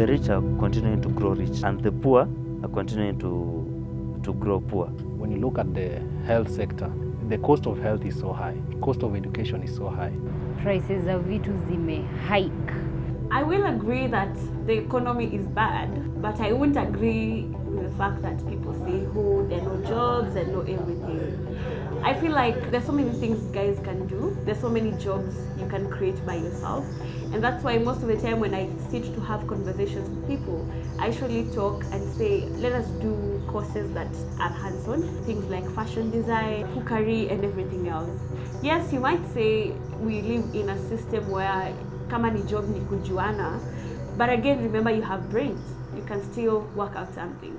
The rich are continuing to grow rich, and the poor are continuing to grow poor. When you look at the health sector, the cost of health is so high, cost of education is so high. Prices of vitu zime hike. I will agree that the economy is bad, but I won't agree with the fact that people say, oh, there are no jobs and no everything. I feel like there's so many things guys can do. There's so many jobs you can create by yourself. And that's why most of the time when I sit to have conversations with people, I usually talk and say, let us do courses that are hands-on, things like fashion design, cookery, and everything else. Yes, you might say we live in a system where kama ni job ni kujuana, but again, remember you have brains. You can still work out something.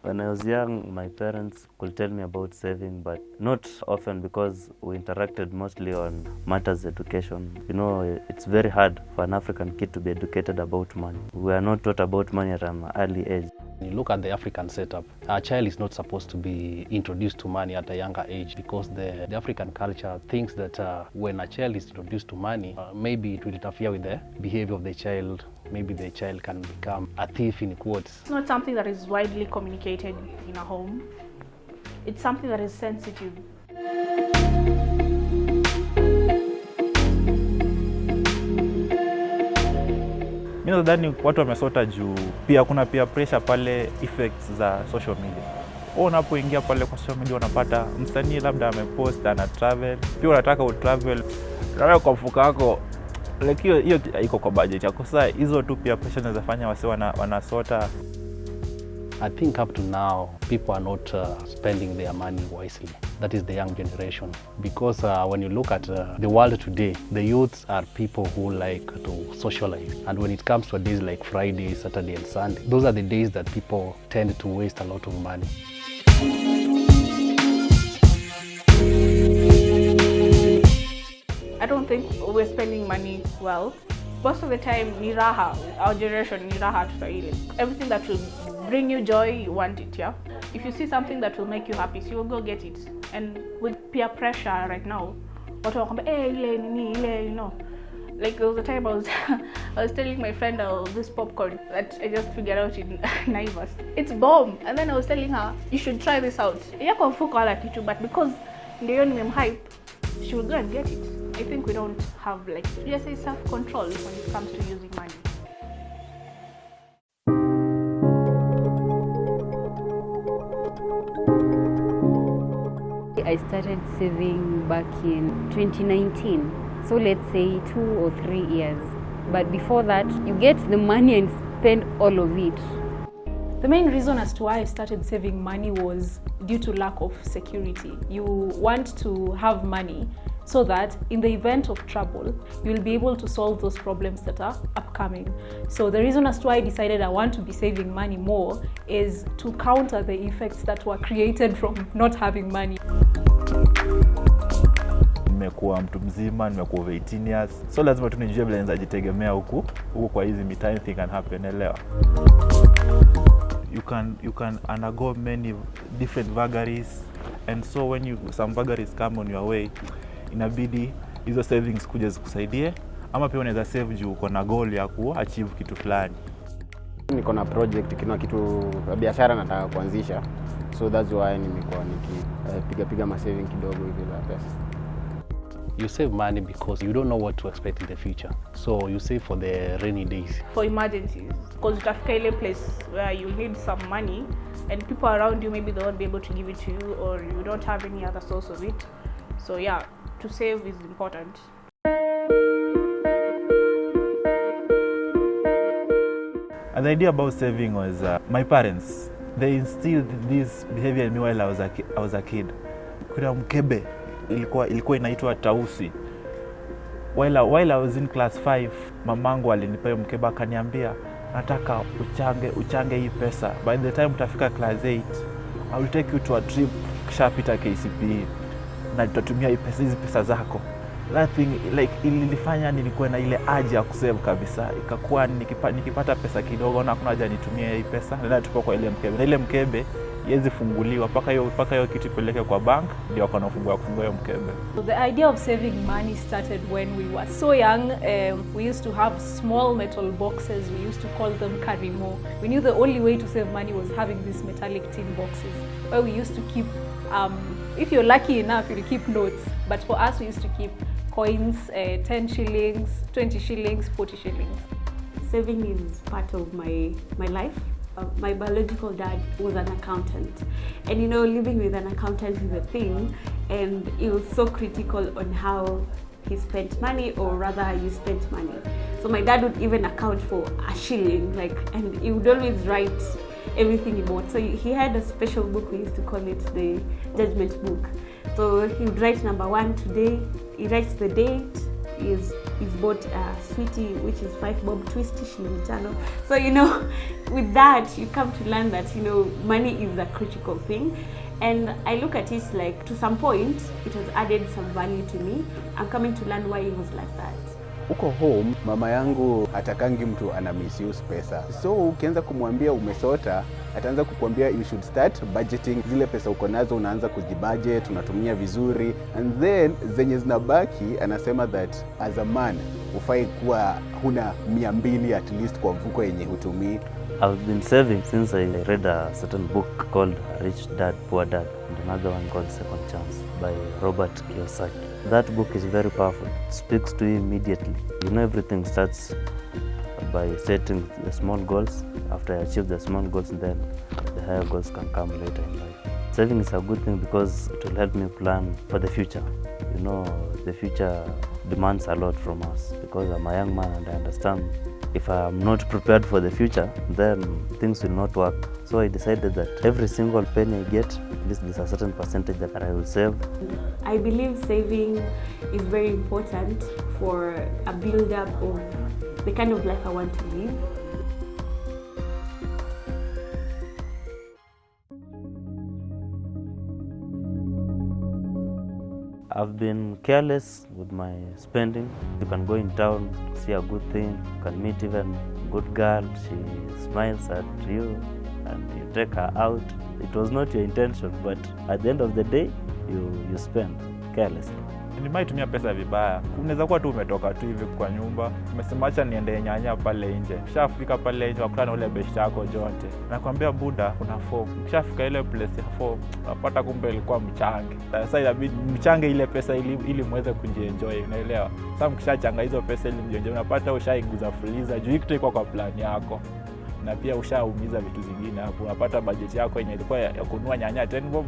When I was young, my parents could tell me about saving, but not often because we interacted mostly on matters education. You know, it's very hard for an African kid to be educated about money. We are not taught about money at an early age. When you look at the African setup, a child is not supposed to be introduced to money at a younger age because the African culture thinks that when a child is introduced to money, maybe it will interfere with the behavior of the child. Maybe the child can become a thief in quotes. It's not something that is widely communicated in a home. It's something that is sensitive. Mimi nadhani watu wamesota juu pia kuna pia pressure pale, effects za social media. Unapoingia pale kwa social media unapata msanii labda amepost ana travel, pia unataka utravel, na kwa mfuko wako like hiyo iko kwa budget yako. Sasa hizo tu pia pressure zinafanya wase wanasota. I think up to now, people are not spending their money wisely. That is the young generation. Because when you look at the world today, the youths are people who like to socialize. And when it comes to days like Friday, Saturday and Sunday, those are the days that people tend to waste a lot of money. I don't think we're spending money well. Most of the time, ni raha, our generation, ni raha tusaile. Everything that will bring you joy, you want it, yeah? If you see something that will make you happy, so you'll go get it. And with peer pressure right now, watu wakwambia, ile, you know. Like there was a time I was telling my friend this popcorn that I just figured out in Naivas. It's bomb. And then I was telling her, you should try this out. Yako mfuko wala kitu, but because ndio nimemhype, she will go and get it. I think we don't have like, just say self-control when it comes to using money. I started saving back in 2019. So let's say 2 or 3 years. But before that, you get the money and spend all of it. The main reason as to why I started saving money was due to lack of security. You want to have money so that in the event of trouble, you'll be able to solve those problems that are upcoming. So the reason as to why I decided I want to be saving money more is to counter the effects that were created from not having money. Nimekuwa mtu mzima, nimekuwa 18 years. So lazima tu nijue vile naweza jitegemea huku kwa hizi mitaa, anything can happen, elewa. You can undergo many different vagaries, and so when some vagaries come on your way, inabidi hizo savings kuja zikusaidie, ama pia unaweza save juu uko na goal ya achieve kitu fulani. Niko na project, kuna kitu biashara nataka kuanzisha, so that's why nimekuwa piga saving kidogo hivi za pesa. You save money because you don't know what to expect in the future. So you save for the rainy days. For emergencies. Because utafika ile place where you need some money and people around you, maybe they won't be able to give it to you, or you don't have any other source of it. So yeah, to save is important. And the idea about saving was my parents. They instilled this behavior in me while I was a kid. Kuna mkebe ilikuwa inaitwa tausi. While I was in class 5, mamangu alinipea mkebe akaniambia, nataka uchange hii pesa. By the time utafika class 8, I will take you to a trip kisha pita KCPE. Na tutatumia hizi pesa zako. that thing like ilifanya nilikuwa na ile haja ya kusave kabisa. Ikakuwa nikipata pesa kidogo na hakuna haja nitumie hii pesa, na tupo kwa ile mkebe, na ile mkebe iwezi funguliwa mpaka hiyo kitu ipeleke kwa bank ndio wako na kufungua hiyo mkebe. So the idea of saving money started when we were so young. We used to have small metal boxes. We used to call them carimo. We knew the only way to save money was having these metallic tin boxes where we used to keep, if you're lucky enough, you'll keep notes. But for us, we used to keep coins, 10 shillings, 20 shillings, 40 shillings. Saving is part of my life. My biological dad was an accountant, and you know, living with an accountant is a thing, and it was so critical on how he spent money, or rather you spent money. So my dad would even account for a shilling, like, and he would always write everything he bought. So he had a special book, we used to call it the judgment book. So he would write number 1 today, he writes the date, he's bought a sweetie which is 5 bob twisty shilling channel. So you know, with that you come to learn that, you know, money is a critical thing, and I look at it like to some point it has added some value to me. I'm coming to learn why it was like that. Uko home, mama yangu atakangi mtu ana misuse pesa. So ukianza kumwambia umesota, ataanza kukuambia you should start budgeting. Zile pesa uko nazo unaanza kujibudget, unatumia vizuri, and then zenye zinabaki anasema that as a man ufai kuwa huna 200 at least kwa mfuko yenye hutumii. I've been saving since I read a certain book called Rich Dad, Poor Dad, and another one called Second Chance by Robert Kiyosaki. That book is very powerful. It speaks to you immediately. You know, everything starts by setting the small goals. After I achieve the small goals, then the higher goals can come later in life. Saving is a good thing because it will help me plan for the future. You know, the future demands a lot from us, because I'm a young man and I understand if I'm not prepared for the future, then things will not work. So I decided that every single penny I get, at least there's a certain percentage that I will save. I believe saving is very important for a build-up of the kind of life I want to live. I've been careless with my spending. You can go in town, see a good thing, you can meet even a good girl, she smiles at you and you take her out. It was not your intention, but at the end of the day, you spend carelessly. Nimaitumia pesa vibaya. Unaweza kuwa tu umetoka tu hivi kwa nyumba, umesema acha niende nyanya pale nje. Ukishafika pale nje wakutana ule beshte yako Jonte. Nakwambia buda kuna form. Ukishafika ile place ya form, unapata kumbe ilikuwa mchange. Sasa inabidi mchange ile pesa ili muweze kujienjoy, unaelewa? Sasa mkishachanga hizo pesa ili mjienjoy, unapata ushaiguza fuliza juu kitu iko kwa plan yako. Na pia ushaumiza vitu zingine hapo. Unapata budget yako yenye ilikuwa ya kununua nyanya 10 bob,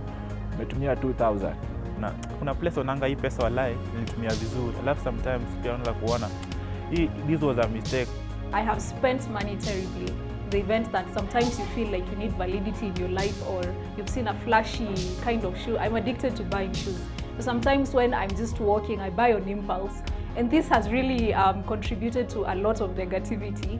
umetumia 2000. Na kuna place onanga hii pesa walai nilitumia vizuri. Alafu sometimes pia unaanza kuona this was a mistake. I have spent money terribly. The event that sometimes you feel like you need validity in your life, or you've seen a flashy kind of shoe. I'm addicted to buying shoes. So sometimes when I'm just walking, I buy on impulse. And this has really contributed to a lot of negativity.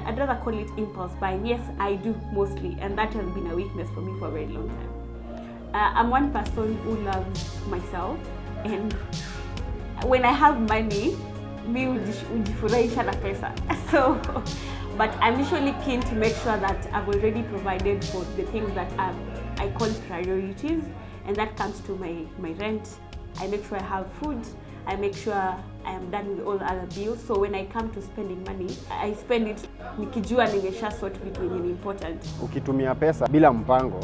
I'd rather call it impulse buying. Yes, I do mostly, and that has been a weakness for me for a very long time. I'm one person who loves myself, and when I have money, me ujifurahisha na pesa. So, but I'm usually keen to make sure that I've already provided for the things that I call priorities, and that comes to my rent. I make sure I have food. I make sure I am done with all other bills. So when I come to spending money, I spend it nikijua nimesha sort vitu yenye ni important. Ukitumia pesa bila mpango,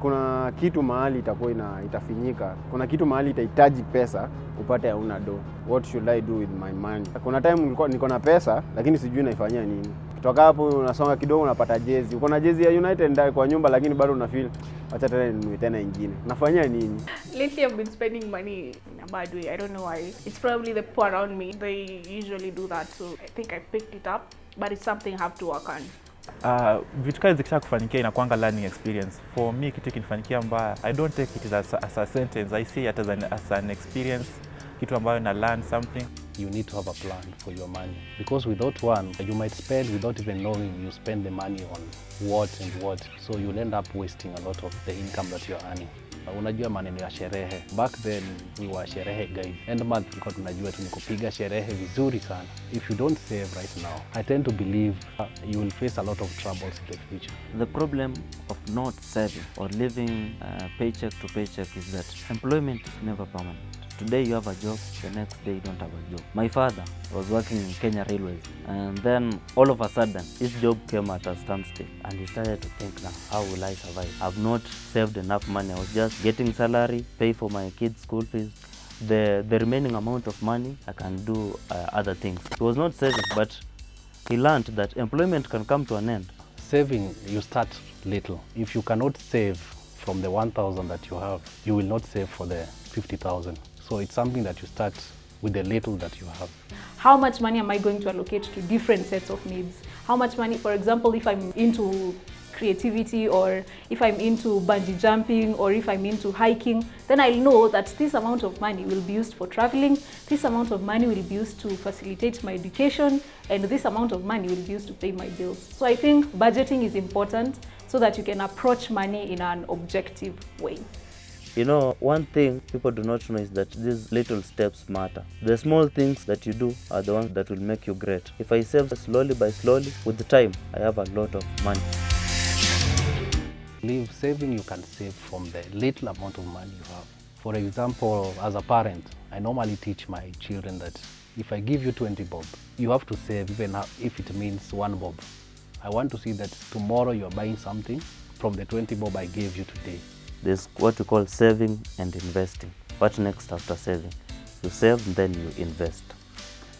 kuna kitu mahali itakuwa itafinyika. Kuna kitu mahali itahitaji pesa upate hauna do. What should I do with my money? Kuna time niko na pesa lakini sijui naifanyia nini. Kutoka hapo unasonga kidogo unapata jezi. Uko na jezi ya United ndani kwa nyumba lakini bado una feel acha tena ninunue tena nyingine. Nafanyia nini? Lately I've been spending money in a bad way. I don't know why. It's probably the poor around me. They usually do that, so I think I picked it up, but it's something I have to work on. Vitu kazi zikisha kufanikia inakuanga learning experience. For me kitu kinifanikia mbaya, I don't take it as a sentence. I see it as an experience. Kitu ambayo na learn something. You need to have a plan for your money, because without one, you might spend without even knowing you spend the money on what and what. So you'll end up wasting a lot of the income that you're earning. Unajua maneno ya sherehe. Back then we were sherehe guys. End month tulikuwa tunajua tu ni kupiga sherehe vizuri sana. If you don't save right now, I tend to believe you will face a lot of troubles in the future. The problem of not saving or living paycheck to paycheck is that employment is never permanent. Today you have a job, the next day you don't have a job. My father was working in Kenya Railways, and then all of a sudden his job came at a standstill, and he started to think, now how will I survive? I've not saved enough money. I was just getting salary, pay for my kids' school fees. The remaining amount of money I can do other things. He was not saving, but he learned that employment can come to an end. Saving, you start little. If you cannot save from the 1,000 that you have, you will not save for the 50,000. So it's something that you start with the little that you have. How much money am I going to allocate to different sets of needs? How much money, for example, if I'm into creativity, or if I'm into bungee jumping, or if I'm into hiking, then I'll know that this amount of money will be used for traveling, this amount of money will be used to facilitate my education, and this amount of money will be used to pay my bills. So I think budgeting is important so that you can approach money in an objective way. You know, one thing people do not know is that these little steps matter. The small things that you do are the ones that will make you great. If I save slowly by slowly, with the time, I have a lot of money. Saving, you can save from the little amount of money you have. For example, as a parent, I normally teach my children that if I give you 20 bob, you have to save even if it means 1 bob. I want to see that tomorrow you are buying something from the 20 bob I gave you today. There's what we call saving and investing. What next after saving? You save, then you invest.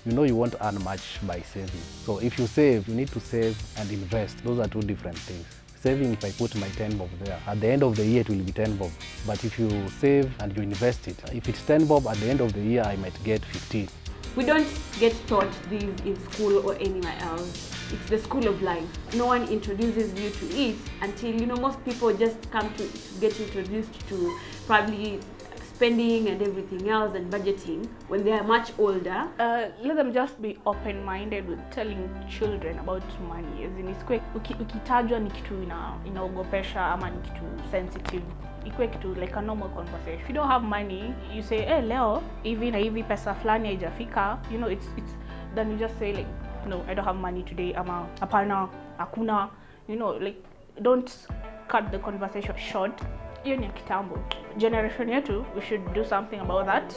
You know you won't earn much by saving. So if you save, you need to save and invest. Those are two different things. Saving, if I put my 10 bob there, at the end of the year it will be 10 bob. But if you save and you invest it, if it's 10 bob, at the end of the year I might get 15. We don't get taught these in school or anywhere else. It's the school of life. No one introduces you to it until, you know, most people just come to get introduced to probably spending and everything else and budgeting when they are much older. Let them just be open-minded with telling children about money. As in, isikwe ukitajwa ni kitu inaogopesha ama ni kitu sensitive, ikuwe kitu like a normal conversation. If you don't have money, you say, hey, leo hivi na hivi pesa fulani haijafika. You know, it's then you just say like, no, I don't have money today, ama hapana, hakuna. You know, like, don't cut the conversation short. Hiyo ni kitambo. Generation yetu, we should do something about that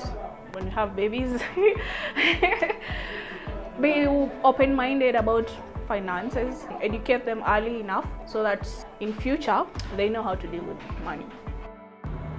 when we have babies. Be open-minded about finances, educate them early enough so that in future they know how to deal with money.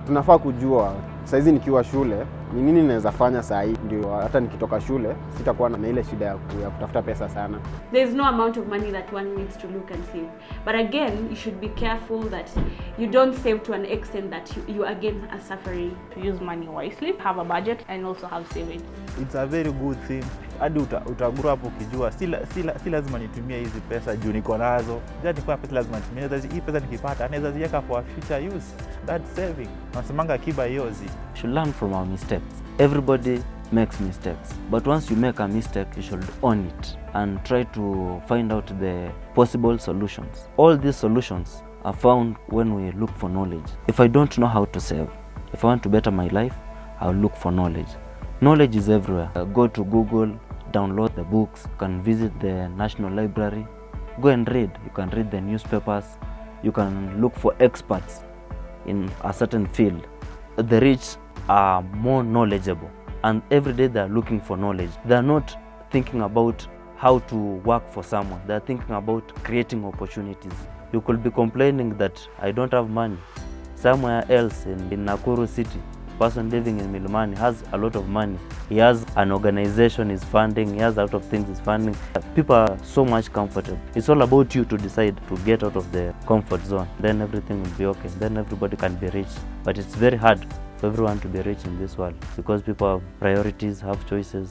Tunafaa kujua saizi nikiwa shule ni nini naweza fanya saa hii ndio hata nikitoka shule sitakuwa na ile shida ya kutafuta pesa sana. There's no amount of money that one needs to look and save. But again, you should be careful that you don't save to an extent that you again are suffering. To use money wisely, have a budget and also have savings. It's a very good thing. Hadi utagrow hapo ukijua si lazima nitumie hizi pesa juu niko nazo. Jadi kwa pesa lazima nitumie hii pesa nikipata anaweza ziweka for future use. That's saving. Nasemanga akiba yozi. You should learn from our mistakes. Everybody makes mistakes, but once you make a mistake, you should own it and try to find out the possible solutions. All these solutions are found when we look for knowledge. If I don't know how to save, if I want to better my life, I'll look for knowledge. Knowledge is everywhere. Go to Google, download the books, you can visit the National Library, go and read. You can read the newspapers, you can look for experts in a certain field. The rich are more knowledgeable, and every day they are looking for knowledge. They are not thinking about how to work for someone. They are thinking about creating opportunities. You could be complaining that I don't have money. Somewhere else in Nakuru city, person living in Milimani has a lot of money. He has an organization is funding, he has a lot of things is funding. People are so much comfortable. It's all about you to decide to get out of the comfort zone. Then everything will be okay. Then everybody can be rich. But it's very hard for everyone to be rich in this world because people have priorities, have choices.